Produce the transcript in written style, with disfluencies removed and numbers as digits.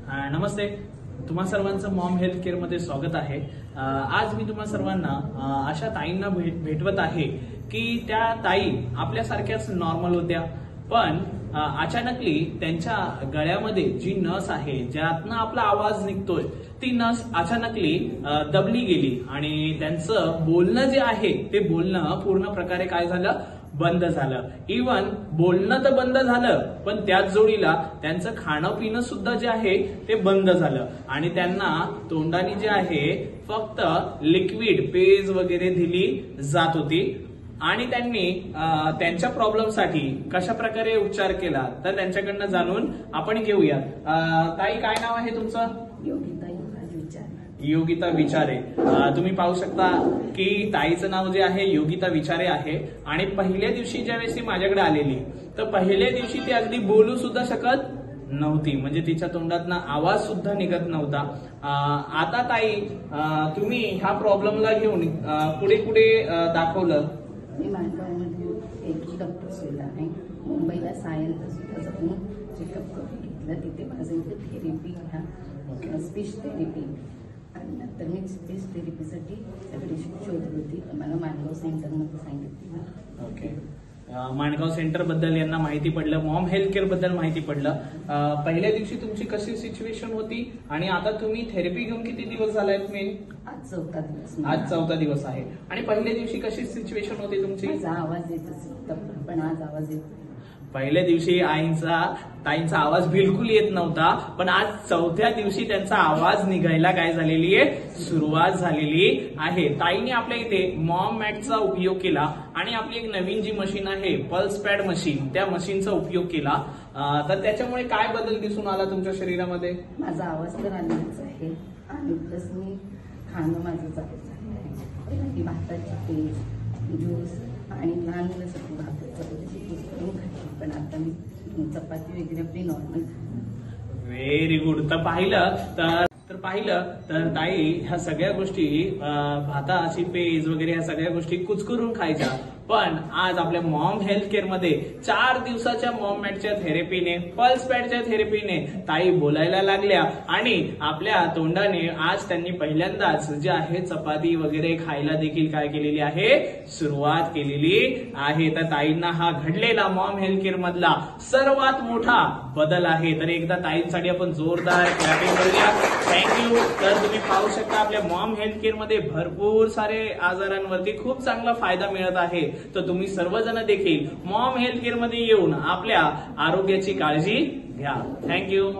नमस्ते, तुम्हा सर्वांचं Maugham health care मध्ये स्वागत आहे। आज मी तुम्हा सर्वांना अशा ताईंना भेटवत आहे की त्या ताई आपल्यासारख्याच नॉर्मल होत्या, पण अचानकली त्यांच्या गळ्यामध्ये जी नस आहे ज्यातनं आपला आवाज निघतोय ती नस अचानकली दबली गेली आणि त्यांचं बोलणं जे आहे ते बोलणं पूर्ण प्रकारे काय झालं, बंद झालं। इवन बोलणं तर बंद झालं, पण त्याच जोडीला त्यांचं खाणं पिणं सुद्धा जे आहे ते बंद झालं आणि त्यांना तोंडाने जे आहे फक्त लिक्विड पेज वगैरे दिली जात होती आणि त्यांनी त्यांच्या प्रॉब्लेमसाठी कशा प्रकारे उपचार केला तर त्यांच्याकडनं जाणून आपण घेऊयात। ताई, काय नाव आहे तुमचं? योगिता विचारे। तुम्ही पाहू शकता की ताईचं नाव जे आहे योगिता विचारे आहे आणि पहिल्या दिवशी ज्यावेळेस ती माझ्याकडे आलेली तर पहिल्या दिवशी ती अगदी बोलू सुद्धा शकत नव्हती, म्हणजे तिच्या तोंडातनं आवाज सुद्धा निघत नव्हता। आता ताई, तुम्ही ह्या प्रॉब्लेमला घेऊन पुढे कुठे दाखवलं? मी माणगावमध्ये एक डॉक्टर सुद्धा आहे, मुंबईला सायन्स सुद्धा जाऊन चेकअप करून घेतलं। तिथे माझं इथे थेरपी घ्या, स्पीच थेरपी, आणि नंतर मी स्पीच थेरपीसाठी सगळी शोधत होती, मला माणगाव सेंटरमध्ये सांगितलं। ओके, माणगाव सेंटर बद्दल यांना माहिती पडलं, मॉम हेल्थ केअर बद्दल माहिती पडलं। पहिल्या दिवशी तुमची कशी सिच्युएशन होती आणि आता तुम्ही थेरपी घेऊन किती दिवस झालाय तुम्ही? आज चौथा दिवस। आज चौथा दिवस आहे। आणि पहिल्या दिवशी कशी सिच्युएशन होती तुमची? माझा आवाज येत पण आज आवाज येतो। पहिल्या दिवशी ताईंचा आवाज बिलकुल येत नव्हता, पण आज चौथ्या दिवशी त्यांचा आवाज निघायला काय झालेली आहे, सुरुवात झालेली आहे। ताईने आपल्या इथे मॉम मॅटचा उपयोग केला आणि आपली एक नवीन जी मशीन आहे पल्स पॅड मशीन, त्या मशीनचा उपयोग केला। तर त्याच्यामुळे काय बदल दिसून आला तुमच्या शरीरामध्ये? माझा आवाज तर आलेलाच आहे आणि प्लस मी खाणं माझं चालू झालं आहे। भाताची पेज, ज्यूस आणि लहान मुलासाठी भाताचं करून खायची, पण आता मी चपाती वगैरे आपली नॉर्मल। Very good. तर पाहिलं तर ताई ह्या सगळ्या गोष्टी, भाताची पेज वगैरे ह्या सगळ्या गोष्टी कुचकरून खायच्या, पण आज आपल्या मॉम हेल्थ केअर मध्ये 4 दिवसाच्या मॉम मॅटच्या थेरपीने, पल्स पॅडच्या थेरपीने ताई बोलायला लागल्या आणि आपल्या तोंडाने आज त्यांनी पहिल्यांदाच जे आहे चपाती वगैरे खायला देखील काय केलेली आहे, सुरुवात केलेली आहे। तर ताईंना हा घडलेला मॉम हेल्थ केअर मधला सर्वात मोठा बदल आहे। तर एकदा ताईंसाठी आपण जोरदार क्लॅपिंग करूया। थँक्यू। तर तुम्ही पाहू शकता आपल्या मॉम हेल्थ केअर मध्ये भरपूर सारे आजारांवरती खूप चांगला फायदा मिळत आहे। तर तुम्ही सर्वजण देखील मॉम हेल्थ केअर मध्ये येऊन आपल्या आरोग्याची काळजी घ्या। थँक्यू।